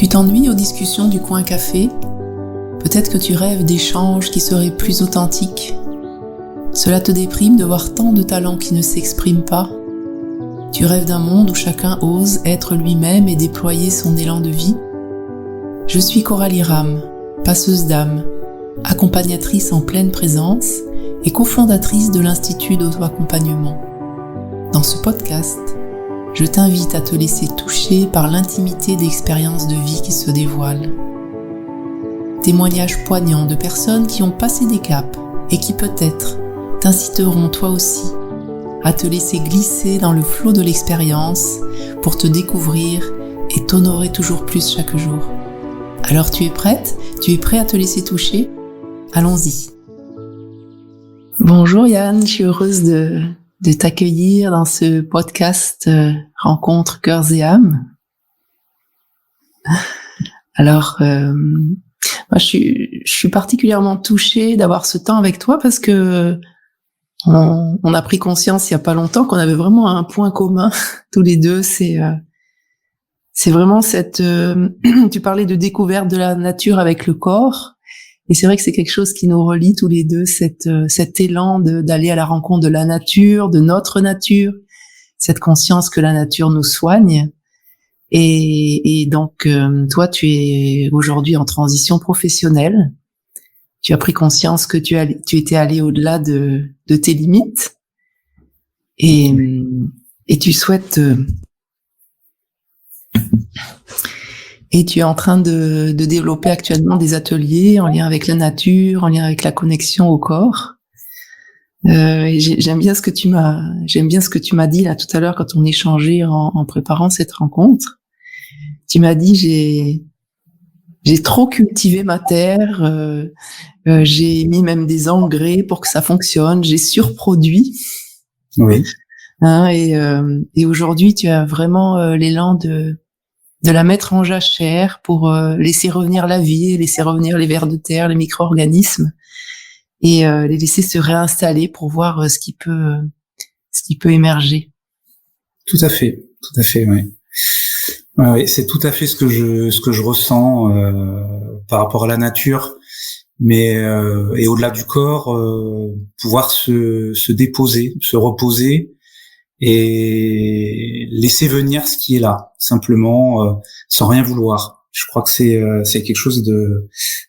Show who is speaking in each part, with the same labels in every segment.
Speaker 1: Tu t'ennuies aux discussions du coin café? Peut-être que tu rêves d'échanges qui seraient plus authentiques. Cela te déprime de voir tant de talents qui ne s'expriment pas. Tu rêves d'un monde où chacun ose être lui-même et déployer son élan de vie. Je suis Coralie Ram, passeuse d'âme, accompagnatrice en pleine présence et cofondatrice de l'Institut d'auto-accompagnement. Dans ce podcast, je t'invite à te laisser toucher par l'intimité d'expériences de vie qui se dévoilent. Témoignages poignants de personnes qui ont passé des caps et qui peut-être t'inciteront toi aussi à te laisser glisser dans le flot de l'expérience pour te découvrir et t'honorer toujours plus chaque jour. Alors tu es prête? Tu es prêt à te laisser toucher? Allons-y. Bonjour Yann, je suis heureuse de t'accueillir dans ce podcast Rencontre cœurs et âmes. Alors, moi je suis particulièrement touchée d'avoir ce temps avec toi parce que on a pris conscience il y a pas longtemps qu'on avait vraiment un point commun tous les deux. C'est vraiment cette. Tu parlais de découverte de la nature avec le corps. Et c'est vrai que c'est quelque chose qui nous relie tous les deux, cet élan d'aller à la rencontre de la nature, de notre nature, cette conscience que la nature nous soigne. Et donc, toi, tu es aujourd'hui en transition professionnelle. Tu as pris conscience que tu étais allé au-delà de tes limites. Et tu souhaites... Et tu es en train de développer actuellement des ateliers en lien avec la nature, en lien avec la connexion au corps. J'aime bien ce que tu m'as dit là tout à l'heure quand on échangeait en préparant cette rencontre. Tu m'as dit j'ai trop cultivé ma terre, j'ai mis même des engrais pour que ça fonctionne, j'ai surproduit.
Speaker 2: Oui.
Speaker 1: Et aujourd'hui tu as vraiment l'élan de la mettre en jachère pour laisser revenir la vie, laisser revenir les vers de terre, les micro-organismes, et les laisser se réinstaller pour voir ce qui peut émerger.
Speaker 2: Tout à fait, oui. Ouais, c'est tout à fait ce que je ressens par rapport à la nature, mais et au-delà du corps, pouvoir se déposer, se reposer et laisser venir ce qui est là, simplement, sans rien vouloir. Je crois que c'est quelque chose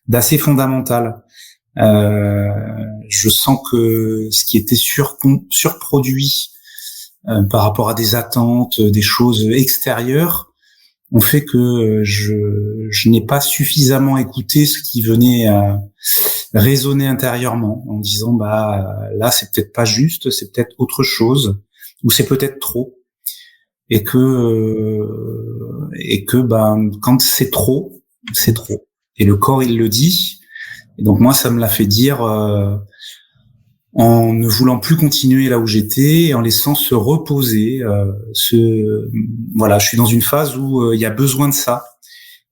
Speaker 2: d'assez fondamental. Je sens que ce qui était surproduit par rapport à des attentes, des choses extérieures, ont fait que je n'ai pas suffisamment écouté ce qui venait résonner intérieurement, en disant là c'est peut-être pas juste, c'est peut-être autre chose, ou c'est peut-être trop, et que quand c'est trop, et le corps il le dit, et donc moi ça me l'a fait dire en ne voulant plus continuer là où j'étais et en laissant se reposer. Voilà, je suis dans une phase où il y a besoin de ça,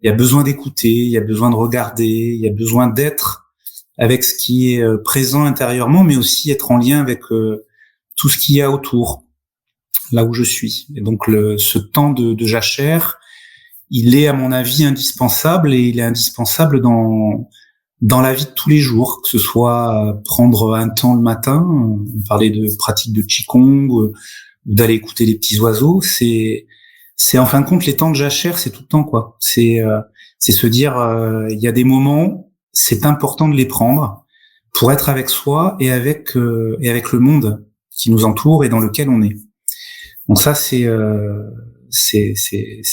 Speaker 2: il y a besoin d'écouter, il y a besoin de regarder, il y a besoin d'être avec ce qui est présent intérieurement, mais aussi être en lien avec tout ce qu'il y a autour, là où je suis. Et donc ce temps de jachère, il est à mon avis indispensable, et il est indispensable dans la vie de tous les jours, que ce soit prendre un temps le matin, on parlait de pratique de Qigong, ou d'aller écouter les petits oiseaux, c'est en fin de compte les temps de jachère, c'est tout le temps quoi. C'est se dire il y a des moments, c'est important de les prendre pour être avec soi et avec le monde qui nous entoure et dans lequel on est. Donc ça c'est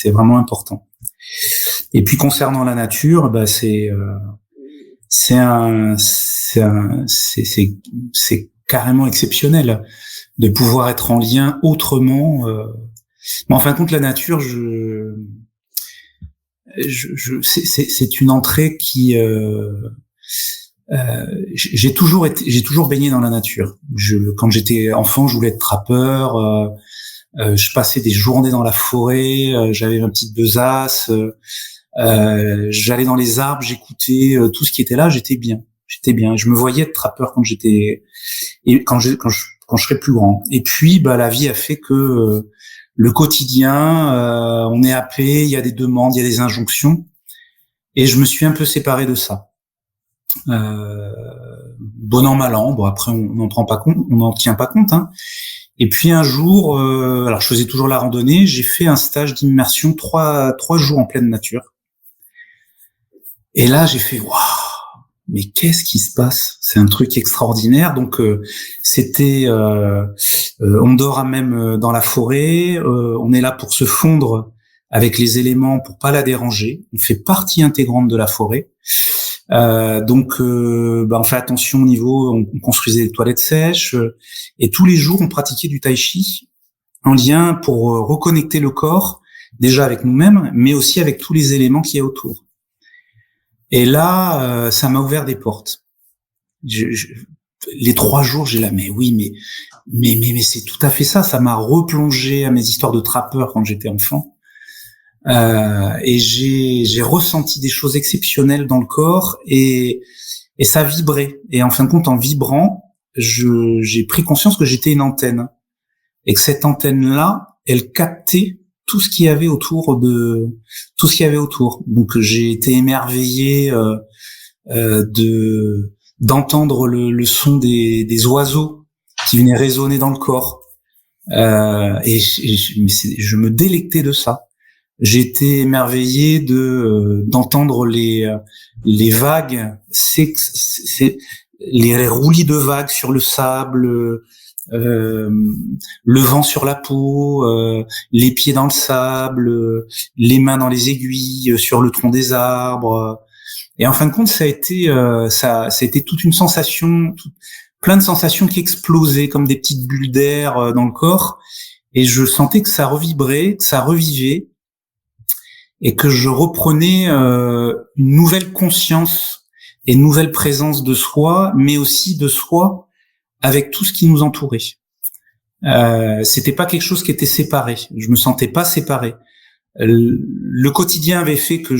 Speaker 2: vraiment important. Et puis concernant la nature, c'est carrément exceptionnel de pouvoir être en lien autrement. Mais en fin de compte, la nature, c'est une entrée qui, j'ai toujours baigné dans la nature. Quand j'étais enfant, je voulais être trappeur. Je passais des journées dans la forêt. J'avais ma petite besace. J'allais dans les arbres, j'écoutais tout ce qui était là, j'étais bien. Je me voyais être trappeur quand je serais plus grand. Et puis, la vie a fait que le quotidien, on est happé, il y a des demandes, il y a des injonctions. et je me suis un peu séparé de ça. Bon an mal an. Bon, après on n'en tient pas compte, hein. Et puis un jour, alors je faisais toujours la randonnée, j'ai fait un stage d'immersion 3 jours en pleine nature. Et là, j'ai fait waouh, mais qu'est-ce qui se passe? C'est un truc extraordinaire. Donc c'était on dort même dans la forêt, on est là pour se fondre avec les éléments pour pas la déranger. On fait partie intégrante de la forêt. Donc on fait attention au niveau, on construisait des toilettes sèches, et tous les jours on pratiquait du tai chi en lien pour reconnecter le corps déjà avec nous-mêmes, mais aussi avec tous les éléments qu'il y a autour. Et là, ça m'a ouvert des portes. Les 3 jours, j'ai là, mais oui, mais c'est tout à fait ça. Ça m'a replongé à mes histoires de trappeur quand j'étais enfant. Et j'ai ressenti des choses exceptionnelles dans le corps, et ça vibrait. Et en fin de compte, en vibrant, j'ai pris conscience que j'étais une antenne, et que cette antenne-là, elle captait tout ce qu'il y avait autour. Donc j'ai été émerveillé d'entendre le son des oiseaux qui venaient résonner dans le corps, et je me délectais de ça. J'étais émerveillé d'entendre les vagues, les roulis de vagues sur le sable, le vent sur la peau, les pieds dans le sable, les mains dans les aiguilles, sur le tronc des arbres. Et en fin de compte, ça a été toute une sensation, plein de sensations qui explosaient comme des petites bulles d'air dans le corps. Et je sentais que ça revibrait, que ça revivait, et que je reprenais une nouvelle conscience et une nouvelle présence de soi, mais aussi de soi avec tout ce qui nous entourait. C'était pas quelque chose qui était séparé. Je me sentais pas séparé. Le quotidien avait fait que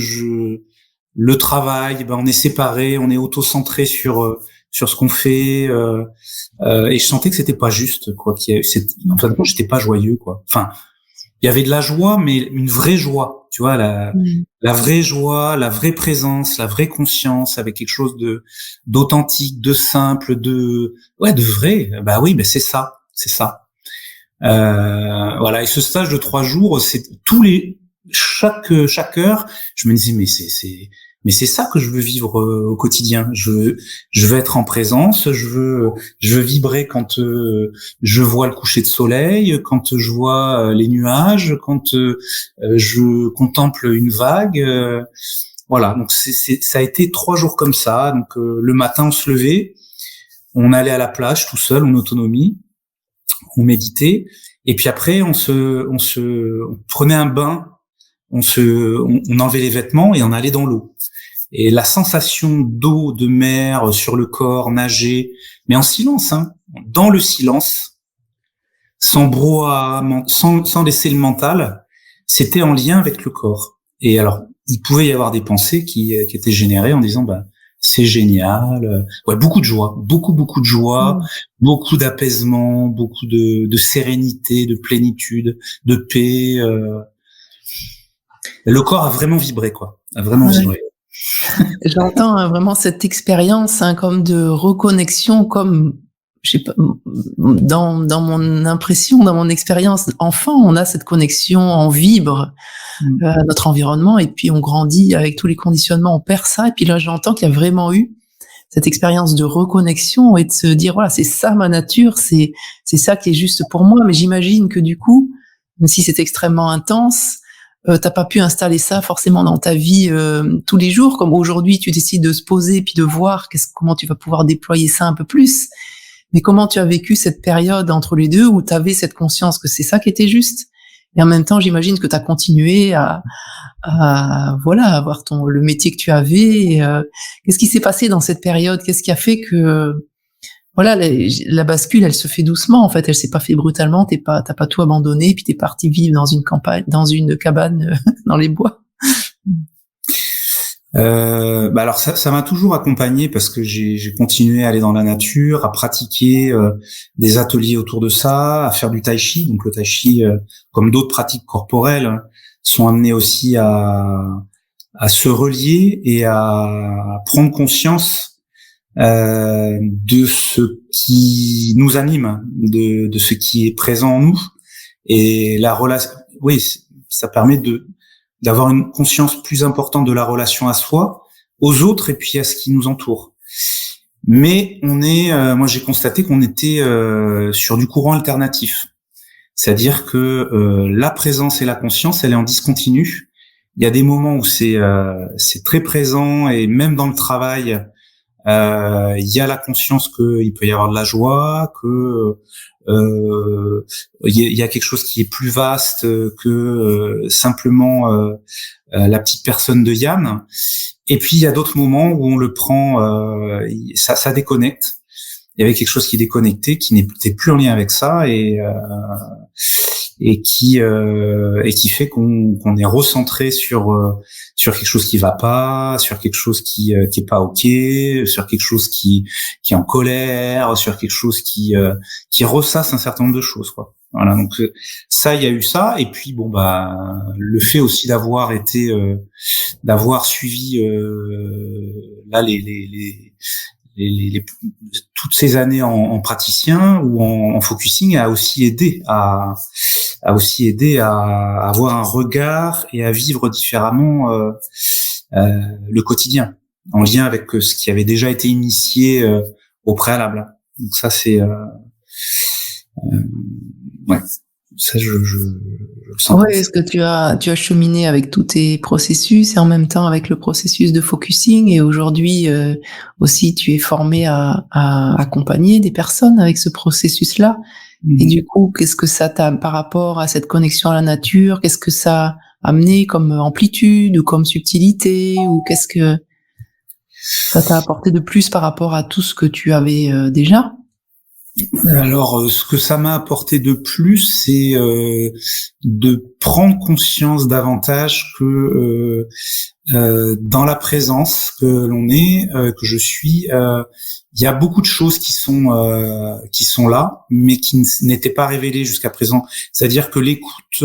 Speaker 2: le travail, on est séparé, on est auto-centré sur ce qu'on fait, et je sentais que c'était pas juste, quoi. En fin de compte, j'étais pas joyeux, quoi. Enfin, il y avait de la joie, mais une vraie joie, tu vois, la vraie joie, la vraie présence, la vraie conscience, avec quelque chose d'authentique, de simple, de vrai. Bah oui, mais c'est ça. Voilà. Et ce stage de 3 jours, c'est chaque heure, je me disais, mais c'est ça que je veux vivre au quotidien. Je veux être en présence, je veux vibrer quand je vois le coucher de soleil, quand je vois les nuages, quand je contemple une vague. Voilà. Donc ça a été 3 jours comme ça. Donc le matin, on se levait, on allait à la plage tout seul, en autonomie, on méditait, et puis après on prenait un bain, on enlevait les vêtements et on allait dans l'eau. Et la sensation d'eau, de mer sur le corps, nager, mais en silence, hein, dans le silence, sans brouhaha, sans laisser le mental, c'était en lien avec le corps. Et alors, il pouvait y avoir des pensées qui étaient générées en disant, c'est génial, beaucoup de joie, beaucoup de joie, beaucoup d'apaisement, beaucoup de sérénité, de plénitude, de paix. Le corps a vraiment vibré, quoi, vibré.
Speaker 1: J'entends vraiment cette expérience comme de reconnexion, comme je sais pas, dans mon impression, dans mon expérience enfant, on a cette connexion, on vibre à notre environnement, et puis on grandit avec tous les conditionnements, on perd ça, et puis là j'entends qu'il y a vraiment eu cette expérience de reconnexion et de se dire voilà, c'est ça ma nature, c'est ça qui est juste pour moi. Mais j'imagine que du coup, même si c'est extrêmement intense, t'as pas pu installer ça forcément dans ta vie tous les jours, comme aujourd'hui tu décides de se poser puis de voir comment tu vas pouvoir déployer ça un peu plus. Mais comment tu as vécu cette période entre les deux où tu avais cette conscience que c'est ça qui était juste, et en même temps j'imagine que tu as continué à avoir le métier que tu avais. Qu'est-ce qui s'est passé dans cette période? Qu'est-ce qui a fait que la bascule, elle se fait doucement, en fait, elle s'est pas fait brutalement, t'as pas tout abandonné, puis t'es parti vivre dans une cabane dans les bois.
Speaker 2: Alors ça m'a toujours accompagné, parce que j'ai continué à aller dans la nature, à pratiquer des ateliers autour de ça, à faire du tai chi. Donc le tai chi, comme d'autres pratiques corporelles, sont amenés aussi à se relier et à prendre conscience de ce qui nous anime, de ce qui est présent en nous. Et la relation, oui, ça permet d'avoir une conscience plus importante de la relation à soi, aux autres et puis à ce qui nous entoure. Mais moi j'ai constaté qu'on était sur du courant alternatif. C'est-à-dire que la présence et la conscience, elle est en discontinu. Il y a des moments où c'est très présent et même dans le travail, il y a la conscience qu'il peut y avoir de la joie, que il y a quelque chose qui est plus vaste que simplement la petite personne de Yann. Et puis il y a d'autres moments où on le prend, ça déconnecte. Il y avait quelque chose qui déconnectait, qui n'était plus en lien avec ça et qui fait qu'on est recentré sur quelque chose qui va pas, sur quelque chose qui est pas ok, sur quelque chose qui est en colère, sur quelque chose qui ressasse un certain nombre de choses, quoi. Voilà, donc ça, il y a eu ça, et puis bon bah le fait aussi d'avoir suivi là toutes ces années en praticien ou en focusing a aussi aidé à avoir un regard et à vivre différemment le quotidien, en lien avec ce qui avait déjà été initié au préalable. Donc ça c'est ouais, ça je le sens.
Speaker 1: Ouais, est-ce que tu as cheminé avec tous tes processus et en même temps avec le processus de focusing, et aujourd'hui aussi tu es formé à accompagner des personnes avec ce processus-là. Et du coup, qu'est-ce que ça t'a, par rapport à cette connexion à la nature, qu'est-ce que ça a amené comme amplitude ou comme subtilité, ou qu'est-ce que ça t'a apporté de plus par rapport à tout ce que tu avais déjà?
Speaker 2: Alors, ce que ça m'a apporté de plus, c'est de prendre conscience davantage que dans la présence que l'on est, que je suis, il y a beaucoup de choses qui sont là, mais qui n'étaient pas révélées jusqu'à présent. C'est-à-dire que l'écoute,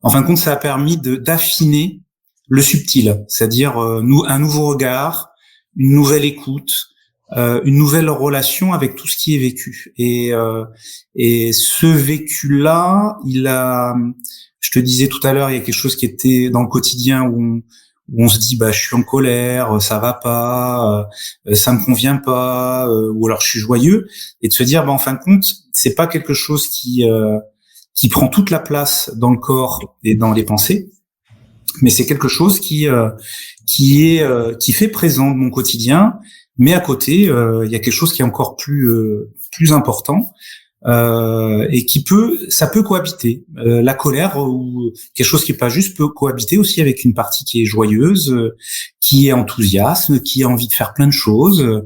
Speaker 2: en fin de compte, ça a permis d'affiner le subtil, c'est-à-dire un nouveau regard, une nouvelle écoute. Une nouvelle relation avec tout ce qui est vécu, et ce vécu-là, je te disais tout à l'heure, il y a quelque chose qui était dans le quotidien où on se dit bah je suis en colère, ça va pas, ça me convient pas, ou alors je suis joyeux, et de se dire bah en fin de compte c'est pas quelque chose qui prend toute la place dans le corps et dans les pensées, mais c'est quelque chose qui fait présent de mon quotidien. Mais à côté, il y a quelque chose qui est encore plus important et ça peut cohabiter. La colère ou quelque chose qui est pas juste peut cohabiter aussi avec une partie qui est joyeuse, qui est enthousiasme, qui a envie de faire plein de choses.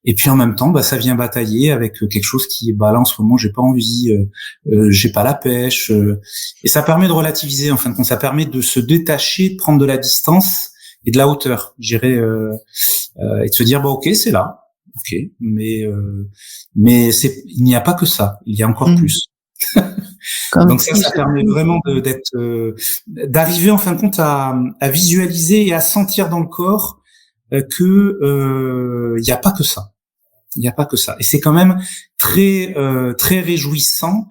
Speaker 2: Et puis en même temps, bah ça vient batailler avec quelque chose qui est bah là en ce moment j'ai pas envie, j'ai pas la pêche. Et ça permet de relativiser. En fin de compte, ça permet de se détacher, de prendre de la distance et de la hauteur, je dirais, et de se dire bah ok c'est là, ok, mais il n'y a pas que ça, il y a encore plus. Donc ça permet vraiment d'arriver en fin de compte à visualiser et à sentir dans le corps que il n'y a pas que ça, il n'y a pas que ça, et c'est quand même très très réjouissant,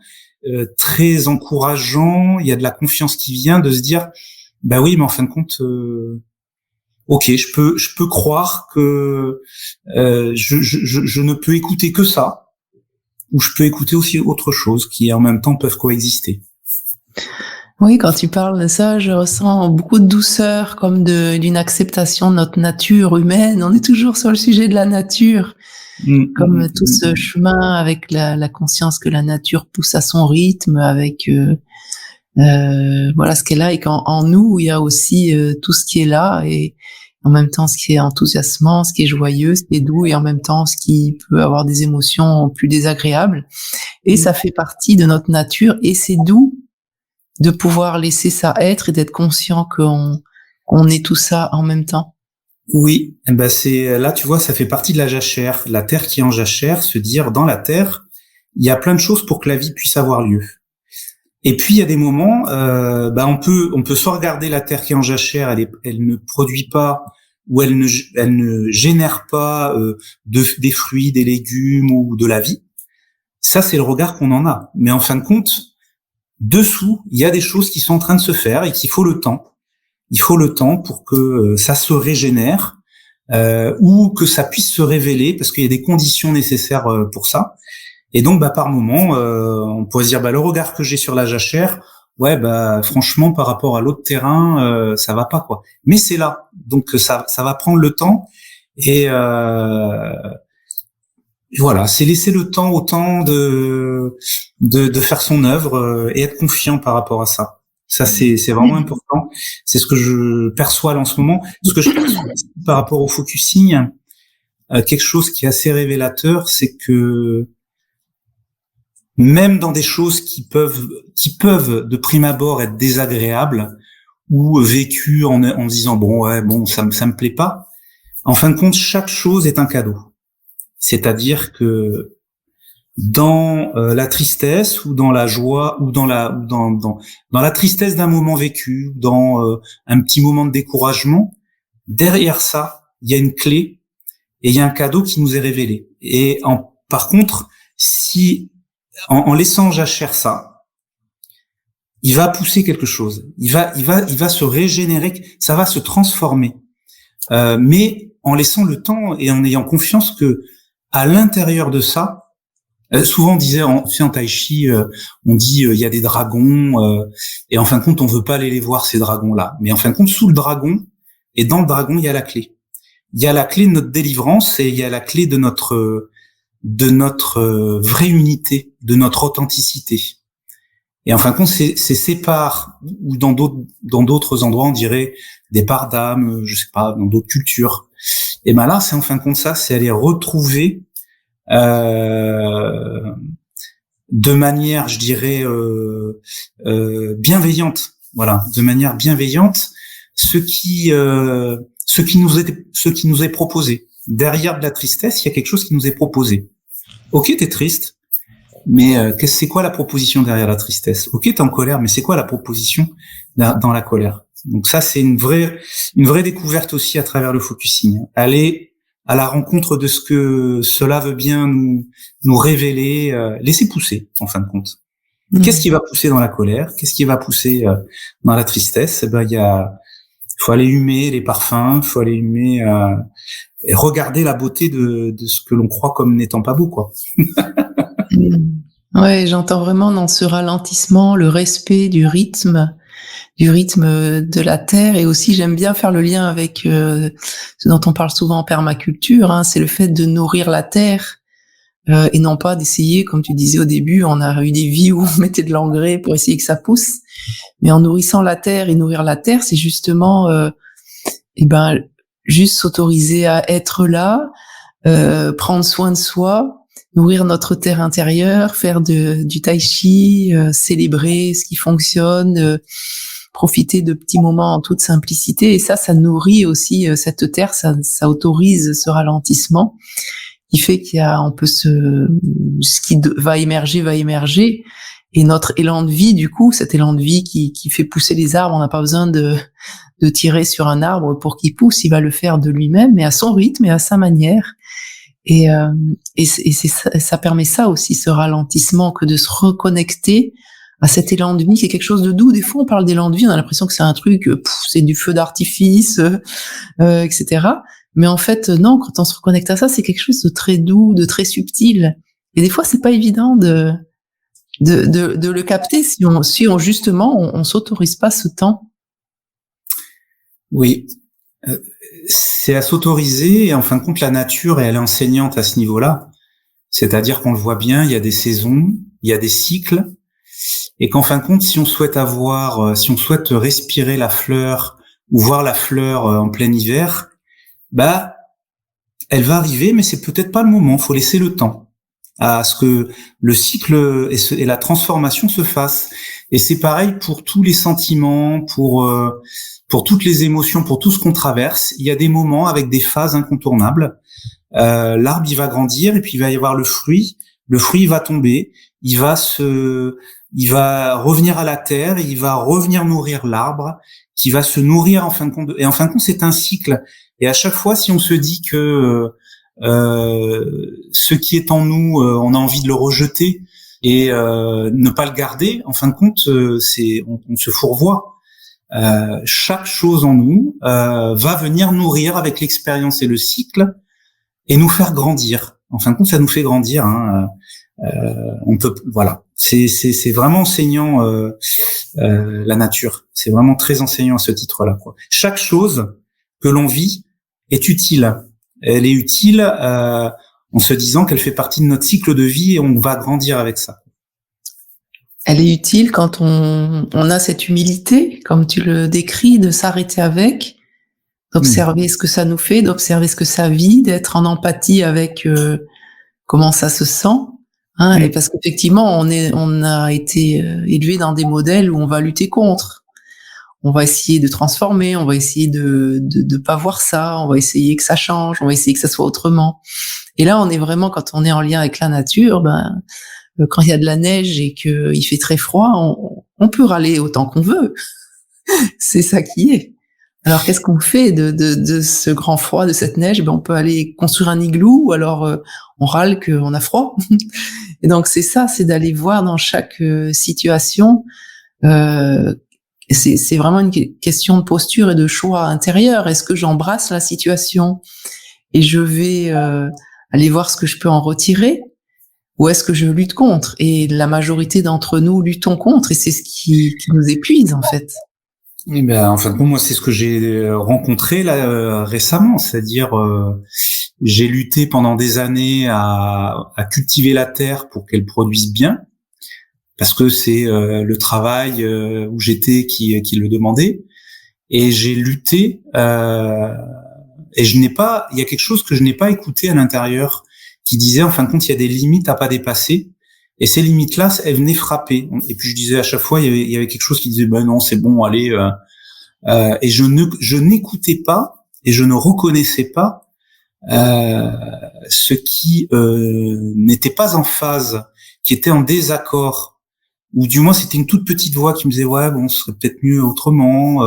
Speaker 2: très encourageant. Il y a de la confiance qui vient de se dire bah oui mais en fin de compte ok, je peux croire que je ne peux écouter que ça, ou je peux écouter aussi autre chose qui en même temps peuvent coexister.
Speaker 1: Oui, quand tu parles de ça, je ressens beaucoup de douceur, comme d'une acceptation de notre nature humaine. On est toujours sur le sujet de la nature, comme tout ce chemin avec la conscience que la nature pousse à son rythme, avec voilà ce qu'elle a, et qu'en nous il y a aussi tout ce qui est là, et en même temps ce qui est enthousiasmant, ce qui est joyeux, ce qui est doux, et en même temps ce qui peut avoir des émotions plus désagréables, et ça fait partie de notre nature, et c'est doux de pouvoir laisser ça être et d'être conscient qu'on est tout ça en même temps.
Speaker 2: Oui, ben c'est là, tu vois, ça fait partie de la jachère, la terre qui est en jachère, se dire dans la terre il y a plein de choses pour que la vie puisse avoir lieu. Et puis il y a des moments, on peut soit regarder la terre qui est en jachère, elle ne produit pas ou elle ne génère pas des fruits, des légumes ou de la vie. Ça, c'est le regard qu'on en a. Mais en fin de compte, dessous, il y a des choses qui sont en train de se faire et qu'il faut le temps. Il faut le temps pour que ça se régénère ou que ça puisse se révéler, parce qu'il y a des conditions nécessaires pour ça. Et donc, par moment, on pourrait se dire, le regard que j'ai sur la jachère, franchement, par rapport à l'autre terrain, ça va pas, quoi. Mais c'est là, donc ça va prendre le temps. Et voilà, c'est laisser le temps au temps de faire son œuvre et être confiant par rapport à ça. Ça, c'est vraiment important. C'est ce que je perçois là en ce moment. Ce que je perçois par rapport au focusing, quelque chose qui est assez révélateur, c'est que même dans des choses qui peuvent de prime abord être désagréables ou vécues en disant ça me plaît pas, en fin de compte, chaque chose est un cadeau. C'est-à-dire que dans la tristesse ou dans la joie ou dans la tristesse d'un moment vécu, dans un petit moment de découragement, derrière ça, il y a une clé et il y a un cadeau qui nous est révélé. Et par contre, si en laissant jachère ça, il va pousser quelque chose. Il va se régénérer, ça va se transformer. Mais en laissant le temps et en ayant confiance que à l'intérieur de ça, souvent on disait en tai chi, on dit il y a des dragons et en fin de compte on veut pas aller les voir ces dragons là. Mais en fin de compte sous le dragon et dans le dragon il y a la clé. Il y a la clé de notre délivrance et il y a la clé de notre vraie unité, de notre authenticité. Et en fin de compte, c'est ces parts, ou dans d'autres endroits, on dirait des parts d'âme, je sais pas, dans d'autres cultures. Et là, c'est en fin de compte ça, c'est aller retrouver de manière, je dirais, bienveillante. Voilà, de manière bienveillante, ce qui nous est proposé. Derrière de la tristesse, il y a quelque chose qui nous est proposé. Ok, t'es triste, mais c'est quoi la proposition derrière la tristesse? Ok, t'es en colère, mais c'est quoi la proposition dans la colère? Donc ça, c'est une vraie découverte aussi à travers le focusing. Aller à la rencontre de ce que cela veut bien nous révéler, laisser pousser, en fin de compte. Qu'est-ce qui va pousser dans la colère? Qu'est-ce qui va pousser dans la tristesse? Faut aller humer les parfums, faut aller humer et regarder la beauté de ce que l'on croit comme n'étant pas beau, quoi.
Speaker 1: Ouais, j'entends vraiment dans ce ralentissement le respect du rythme de la terre, et aussi j'aime bien faire le lien avec ce dont on parle souvent en permaculture, c'est le fait de nourrir la terre et non pas d'essayer, comme tu disais au début, on a eu des vies où on mettait de l'engrais pour essayer que ça pousse, mais en nourrissant la terre et nourrir la terre, c'est justement juste s'autoriser à être là, prendre soin de soi, nourrir notre terre intérieure, faire du tai chi, célébrer ce qui fonctionne, profiter de petits moments en toute simplicité, et ça nourrit aussi cette terre, ça autorise ce ralentissement qui fait ce qui va émerger, et notre élan de vie, du coup, cet élan de vie qui fait pousser les arbres, on n'a pas besoin de tirer sur un arbre pour qu'il pousse, il va le faire de lui-même, mais à son rythme et à sa manière. Et ça permet ça aussi, ce ralentissement, que de se reconnecter à cet élan de vie qui est quelque chose de doux. Des fois, on parle d'élan de vie, on a l'impression que c'est un truc, c'est du feu d'artifice, etc. Mais en fait, non, quand on se reconnecte à ça, c'est quelque chose de très doux, de très subtil. Et des fois, c'est pas évident de le capter si on justement, on s'autorise pas ce temps.
Speaker 2: Oui. C'est à s'autoriser, et en fin de compte, la nature, elle est enseignante à ce niveau-là. C'est-à-dire qu'on le voit bien, il y a des saisons, il y a des cycles, et qu'en fin de compte, si on souhaite respirer la fleur ou voir la fleur en plein hiver, elle va arriver, mais c'est peut-être pas le moment. Faut laisser le temps à ce que le cycle et la transformation se fassent. Et c'est pareil pour tous les sentiments, pour toutes les émotions, pour tout ce qu'on traverse. Il y a des moments avec des phases incontournables. L'arbre, il va grandir, et puis il va y avoir le fruit. Le fruit va tomber, il va se il va revenir à la terre, il va revenir nourrir l'arbre, qui va se nourrir en fin de compte. Et en fin de compte, c'est un cycle. Et à chaque fois, si on se dit que ce qui est en nous, on a envie de le rejeter et ne pas le garder, en fin de compte, on se fourvoie. Chaque chose en nous va venir nourrir avec l'expérience et le cycle et nous faire grandir. En fin de compte, ça nous fait grandir. On peut, voilà. C'est vraiment enseignant la nature. C'est vraiment très enseignant à ce titre-là, quoi. Chaque chose que l'on vit est utile. Elle est utile en se disant qu'elle fait partie de notre cycle de vie et on va grandir avec ça.
Speaker 1: Elle est utile quand on a cette humilité, comme tu le décris, de s'arrêter avec, d'observer ce que ça nous fait, d'observer ce que ça vit, d'être en empathie avec comment ça se sent. Et parce qu'effectivement, on a été élevé dans des modèles où on va lutter contre. On va essayer de transformer, on va essayer de pas voir ça, on va essayer que ça change, on va essayer que ça soit autrement. Et là, on est vraiment, quand on est en lien avec la nature, quand il y a de la neige et qu'il fait très froid, on peut râler autant qu'on veut. C'est ça qui est. Alors, qu'est-ce qu'on fait de ce grand froid, de cette neige? On peut aller construire un igloo, ou alors on râle qu'on a froid. Et donc, c'est ça, c'est d'aller voir dans chaque situation. C'est vraiment une question de posture et de choix intérieur. Est-ce que j'embrasse la situation et je vais aller voir ce que je peux en retirer, ou est-ce que je lutte contre? Et la majorité d'entre nous luttons contre, et c'est ce qui nous épuise, en fait.
Speaker 2: Eh ben, en fin de compte, moi, c'est ce que j'ai rencontré là récemment, c'est-à-dire j'ai lutté pendant des années à cultiver la terre pour qu'elle produise bien, parce que c'est le travail où j'étais qui le demandait, et j'ai lutté et il y a quelque chose que je n'ai pas écouté à l'intérieur, qui disait en fin de compte il y a des limites à pas dépasser, et ces limites-là, elles venaient frapper. Et puis je disais à chaque fois, il y avait quelque chose qui disait non, c'est bon, allez. Et je n'écoutais pas et je ne reconnaissais pas ce qui n'était pas en phase, qui était en désaccord, ou du moins c'était une toute petite voix qui me disait ouais bon, ce serait peut-être mieux autrement.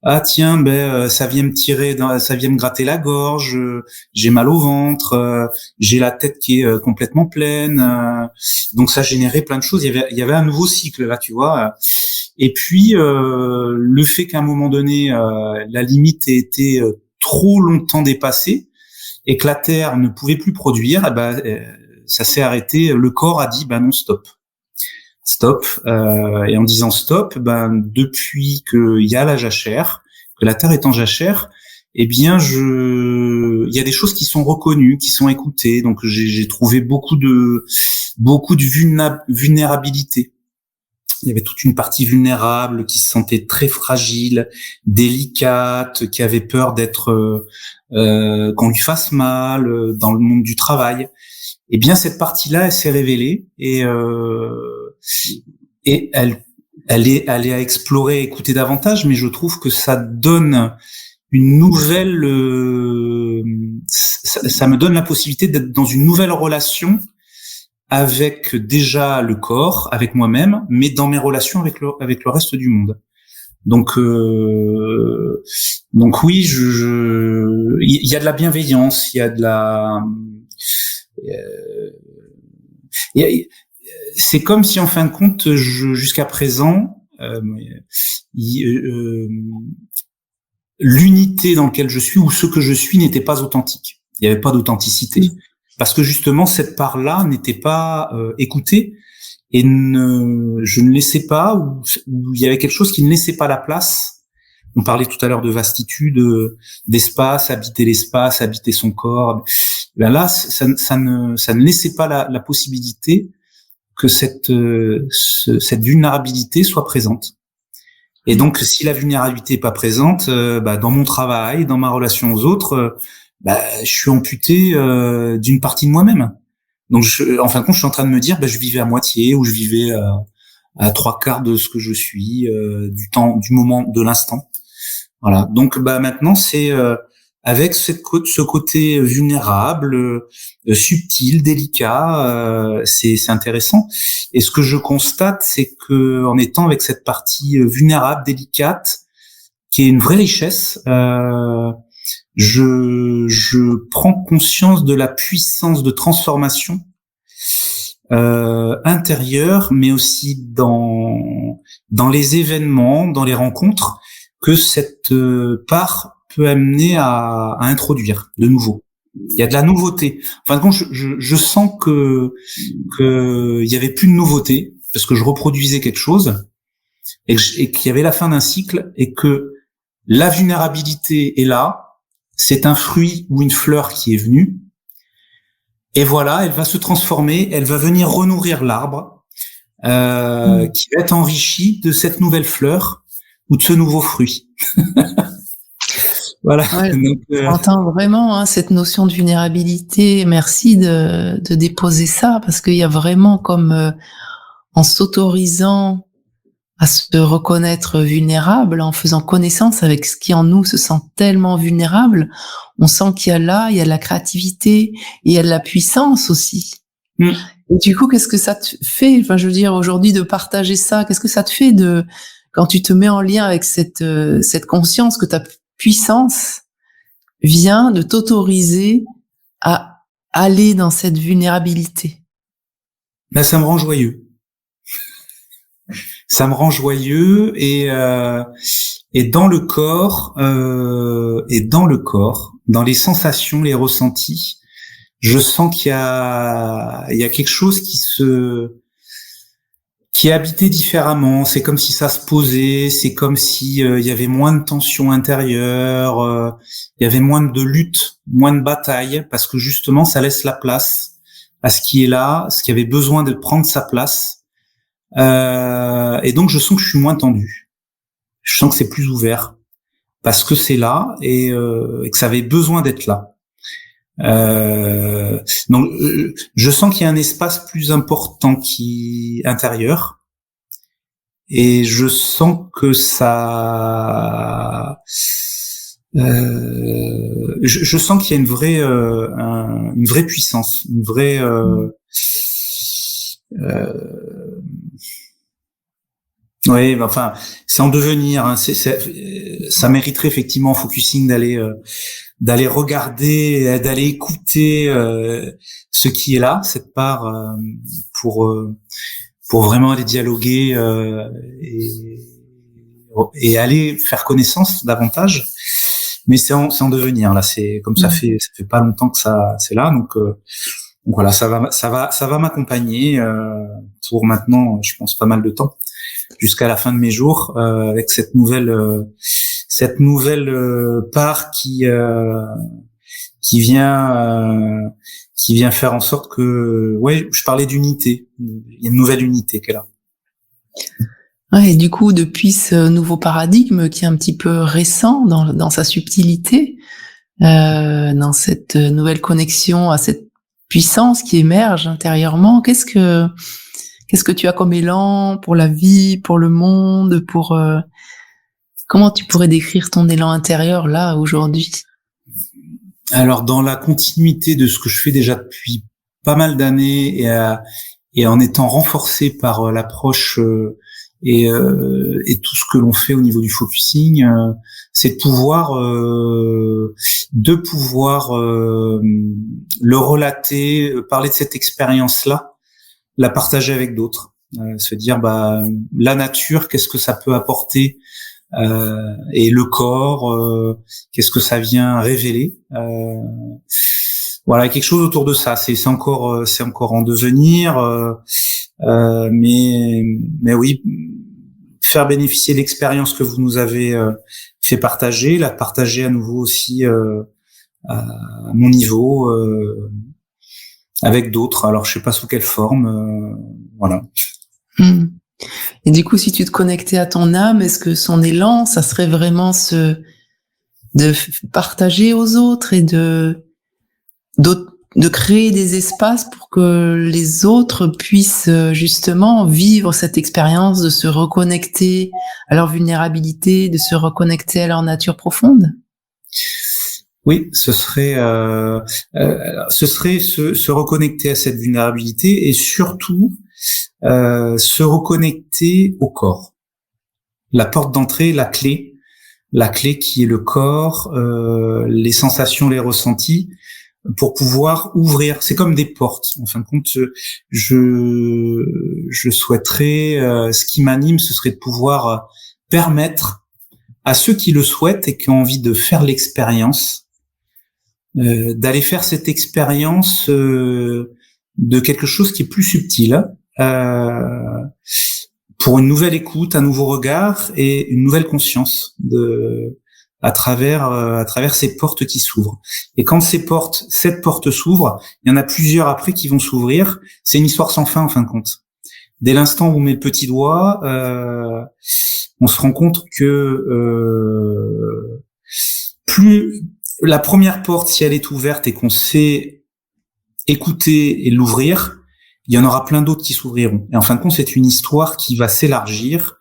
Speaker 2: Ah tiens, ça vient me tirer, ça vient me gratter la gorge, j'ai mal au ventre, j'ai la tête qui est complètement pleine. Donc ça générait plein de choses. Il y avait un nouveau cycle là, tu vois. Et puis le fait qu'à un moment donné la limite ait été trop longtemps dépassée et que la terre ne pouvait plus produire, ça s'est arrêté. Le corps a dit non, stop. Et en disant stop, depuis qu'il y a la jachère, que la terre est en jachère, il y a des choses qui sont reconnues, qui sont écoutées. Donc j'ai trouvé beaucoup de vulnérabilité. Il y avait toute une partie vulnérable qui se sentait très fragile, délicate, qui avait peur d'être qu'on lui fasse mal dans le monde du travail. Eh bien, cette partie-là, elle s'est révélée et elle est à explorer, écouter davantage. Mais je trouve que ça donne une nouvelle, ça me donne la possibilité d'être dans une nouvelle relation avec déjà le corps, avec moi-même, mais dans mes relations avec le reste du monde. Donc oui, il y a de la bienveillance, il y a de la c'est comme si en fin de compte, jusqu'à présent, l'unité dans laquelle je suis ou ce que je suis n'était pas authentique. Il n'y avait pas d'authenticité. Parce que justement, cette part-là n'était pas écoutée et je ne laissais pas, ou il y avait quelque chose qui ne laissait pas la place. On parlait tout à l'heure de vastitude, d'espace, habiter l'espace, habiter son corps. Là, ça ne laissait pas la possibilité que cette vulnérabilité soit présente. Et donc, si la vulnérabilité est pas présente, dans mon travail, dans ma relation aux autres, je suis amputé d'une partie de moi-même. Donc, en fin de compte, je suis en train de me dire, je vivais à moitié, ou je vivais à 3/4 de ce que je suis, du temps, du moment, de l'instant. Voilà. Donc, maintenant, c'est avec ce côté vulnérable, subtil, délicat. C'est intéressant. Et ce que je constate, c'est que en étant avec cette partie vulnérable, délicate, qui est une vraie richesse, je prends conscience de la puissance de transformation intérieure, mais aussi dans les événements, dans les rencontres, que cette part peut amener à introduire de nouveau. Il y a de la nouveauté. En fin de compte, je sens que il y avait plus de nouveauté parce que je reproduisais quelque chose et qu'il y avait la fin d'un cycle et que la vulnérabilité est là. C'est un fruit ou une fleur qui est venue. Et voilà, elle va se transformer, elle va venir renourrir l'arbre, qui va être enrichi de cette nouvelle fleur ou de ce nouveau fruit. Voilà.
Speaker 1: Ouais,
Speaker 2: Donc,
Speaker 1: on entend vraiment cette notion de vulnérabilité. Merci de déposer ça, parce qu'il y a vraiment comme en s'autorisant à se reconnaître vulnérable, en faisant connaissance avec ce qui en nous se sent tellement vulnérable, on sent qu'il y a là, il y a de la créativité, et il y a de la puissance aussi. Et du coup, qu'est-ce que ça te fait, enfin, je veux dire, aujourd'hui, de partager ça, qu'est-ce que ça te fait quand tu te mets en lien avec cette conscience que ta puissance vient de t'autoriser à aller dans cette vulnérabilité?
Speaker 2: Ben, ça me rend joyeux. Ça me rend joyeux et dans le corps, dans les sensations, les ressentis, je sens qu'il y a quelque chose qui est habité différemment. C'est comme si ça se posait, c'est comme si il y avait moins de tension intérieure, il y avait moins de lutte, moins de bataille, parce que justement ça laisse la place à ce qui est là, ce qui avait besoin de prendre sa place. Et donc je sens que je suis moins tendu. Je sens que c'est plus ouvert parce que c'est là et que ça avait besoin d'être là. Donc je sens qu'il y a un espace plus important intérieur et je sens que ça je sens qu'il y a une vraie puissance, une vraie oui, enfin, c'est en devenir. Hein, ça mériterait effectivement en focusing d'aller regarder, d'aller écouter ce qui est là, cette part, pour vraiment aller dialoguer et aller faire connaissance davantage. Mais c'est en devenir là. C'est comme ça fait pas longtemps que c'est là, donc voilà, ça va m'accompagner pour maintenant, je pense, pas mal de temps, jusqu'à la fin de mes jours, avec cette nouvelle part qui vient faire en sorte que, je parlais d'unité, il y a une nouvelle unité qui est là.
Speaker 1: Ouais, et du coup, depuis ce nouveau paradigme qui est un petit peu récent dans sa subtilité, dans cette nouvelle connexion à cette puissance qui émerge intérieurement, qu'est-ce que tu as comme élan pour la vie, pour le monde, comment tu pourrais décrire ton élan intérieur là aujourd'hui?
Speaker 2: Alors, dans la continuité de ce que je fais déjà depuis pas mal d'années et en étant renforcé par l'approche et tout ce que l'on fait au niveau du focusing, c'est de pouvoir le relater, parler de cette expérience-là, la partager avec d'autres, se dire la nature, qu'est-ce que ça peut apporter, et le corps, qu'est-ce que ça vient révéler. Voilà, quelque chose autour de ça. C'est encore en devenir, mais oui, faire bénéficier l'expérience que vous nous avez fait partager, la partager à nouveau aussi à mon niveau, avec d'autres. Alors je sais pas sous quelle forme, voilà.
Speaker 1: Et du coup, si tu te connectais à ton âme, est-ce que son élan, ça serait vraiment de partager aux autres et de créer des espaces pour que les autres puissent justement vivre cette expérience de se reconnecter à leur vulnérabilité, de se reconnecter à leur nature profonde?
Speaker 2: Oui, ce serait se reconnecter à cette vulnérabilité et surtout se reconnecter au corps. La porte d'entrée, la clé qui est le corps, les sensations, les ressentis, pour pouvoir ouvrir. C'est comme des portes. En fin de compte, je souhaiterais, ce qui m'anime, ce serait de pouvoir permettre à ceux qui le souhaitent et qui ont envie de faire l'expérience, d'aller faire cette expérience de quelque chose qui est plus subtil, pour une nouvelle écoute, un nouveau regard et une nouvelle conscience à travers ces portes qui s'ouvrent. Et quand cette porte s'ouvre, il y en a plusieurs après qui vont s'ouvrir. C'est une histoire sans fin en fin de compte. Dès l'instant où on met le petit doigt, on se rend compte que plus la première porte, si elle est ouverte et qu'on sait écouter et l'ouvrir, il y en aura plein d'autres qui s'ouvriront. Et en fin de compte, c'est une histoire qui va s'élargir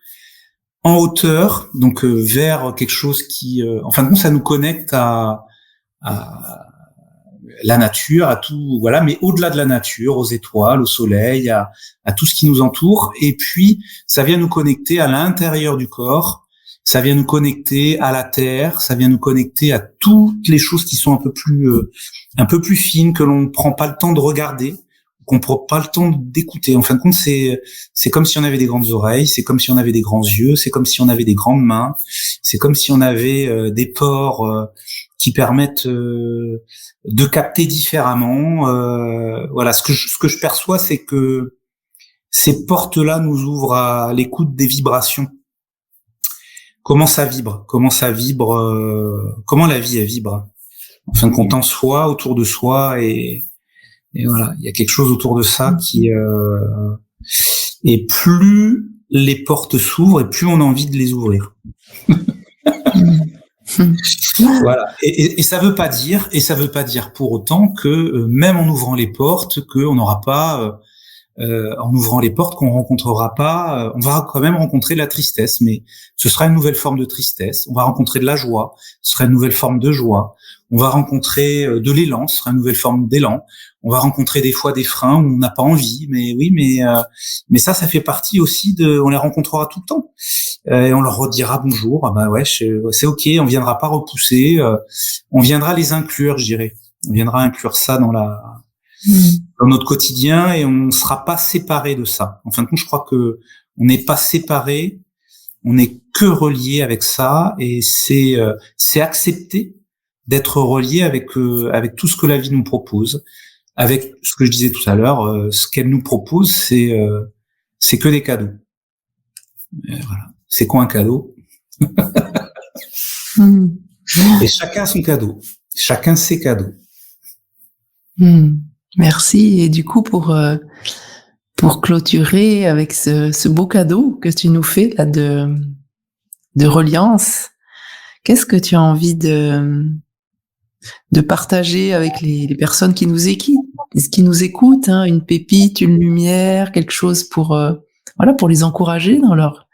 Speaker 2: en hauteur, donc vers quelque chose qui, en fin de compte, ça nous connecte à la nature, à tout, voilà, mais au-delà de la nature, aux étoiles, au soleil, à tout ce qui nous entoure. Et puis, ça vient nous connecter à l'intérieur du corps. Ça vient nous connecter à la terre, ça vient nous connecter à toutes les choses qui sont un peu plus fines, que l'on ne prend pas le temps de regarder, qu'on prend pas le temps d'écouter. En fin de compte, c'est comme si on avait des grandes oreilles, c'est comme si on avait des grands yeux, c'est comme si on avait des grandes mains, c'est comme si on avait des pores qui permettent de capter différemment. Voilà, ce que je perçois, c'est que ces portes-là nous ouvrent à l'écoute des vibrations. Comment ça vibre, comment la vie elle vibre. En fin de compte, en soi, autour de soi, et voilà, il y a quelque chose autour de ça qui et plus les portes s'ouvrent et plus on a envie de les ouvrir. Voilà. Et ça veut pas dire pour autant que même en ouvrant les portes, qu'on n'aura pas en ouvrant les portes, qu'on rencontrera pas, on va quand même rencontrer de la tristesse, mais ce sera une nouvelle forme de tristesse. On va rencontrer de la joie, ce sera une nouvelle forme de joie. On va rencontrer de l'élan, ce sera une nouvelle forme d'élan. On va rencontrer des fois des freins où on n'a pas envie, mais oui, mais ça fait partie aussi on les rencontrera tout le temps. Et on leur redira bonjour, ah bah ouais, c'est ok, on viendra pas repousser, on viendra les inclure, je dirais. On viendra inclure ça dans notre quotidien et on ne sera pas séparé de ça. En fin de compte, je crois que on n'est pas séparé, on n'est que relié avec ça, et c'est accepter d'être relié avec tout ce que la vie nous propose, avec ce que je disais tout à l'heure, ce qu'elle nous propose, c'est que des cadeaux. Et voilà. C'est quoi un cadeau? Et chacun son cadeau, chacun ses cadeaux.
Speaker 1: Merci. Et du coup, pour clôturer avec ce beau cadeau que tu nous fais là de reliance, qu'est-ce que tu as envie de partager avec les personnes qui nous écoutent, hein, une pépite, une lumière, quelque chose pour les encourager dans leur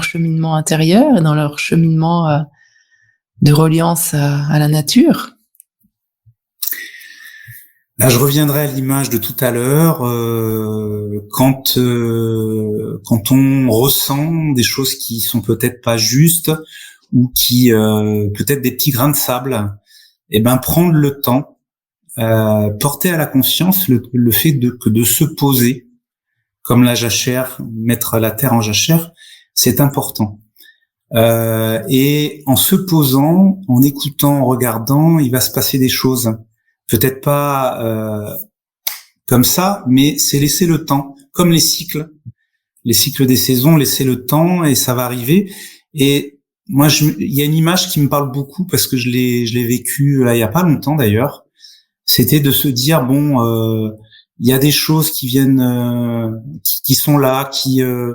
Speaker 1: cheminement intérieur et dans leur cheminement de reliance à la nature?
Speaker 2: Là, je reviendrai à l'image de tout à l'heure, quand on ressent des choses qui sont peut-être pas justes ou qui peut-être des petits grains de sable, et ben prendre le temps, porter à la conscience le fait de se poser comme la jachère, mettre la terre en jachère, c'est important. Et en se posant, en écoutant, en regardant, il va se passer des choses. Peut-être pas comme ça, mais c'est laisser le temps, comme les cycles des saisons, laisser le temps et ça va arriver. Et moi, il y a une image qui me parle beaucoup parce que je l'ai vécu là il y a pas longtemps d'ailleurs. C'était de se dire il y a des choses qui viennent, qui sont là, je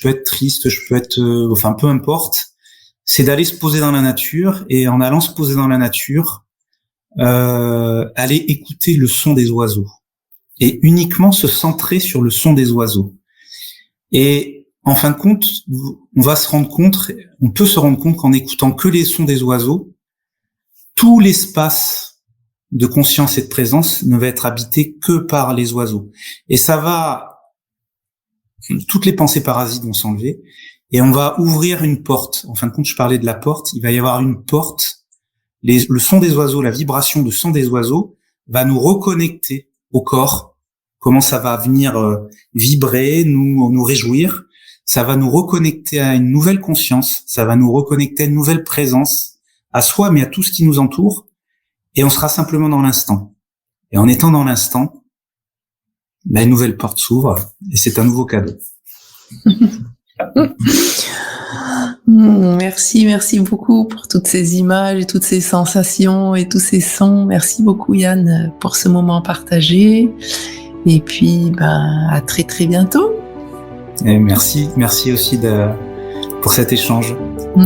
Speaker 2: peux être triste, je peux être, enfin peu importe. C'est d'aller se poser dans la nature et en allant se poser dans la nature, aller écouter le son des oiseaux et uniquement se centrer sur le son des oiseaux. Et en fin de compte, on peut se rendre compte qu'en écoutant que les sons des oiseaux, tout l'espace de conscience et de présence ne va être habité que par les oiseaux. Et toutes les pensées parasites vont s'enlever et on va ouvrir une porte. En fin de compte, je parlais de la porte. Il va y avoir une porte. Le son des oiseaux, la vibration de son des oiseaux va nous reconnecter au corps. Comment ça va venir vibrer, nous réjouir. Ça va nous reconnecter à une nouvelle conscience. Ça va nous reconnecter à une nouvelle présence, à soi, mais à tout ce qui nous entoure. Et on sera simplement dans l'instant. Et en étant dans l'instant, une nouvelle porte s'ouvre et c'est un nouveau cadeau.
Speaker 1: Merci beaucoup pour toutes ces images et toutes ces sensations et tous ces sons. Merci beaucoup Yann pour ce moment partagé. Et puis, à très très bientôt.
Speaker 2: Et merci aussi pour cet échange.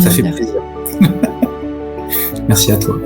Speaker 2: Ça fait plaisir. Merci à toi.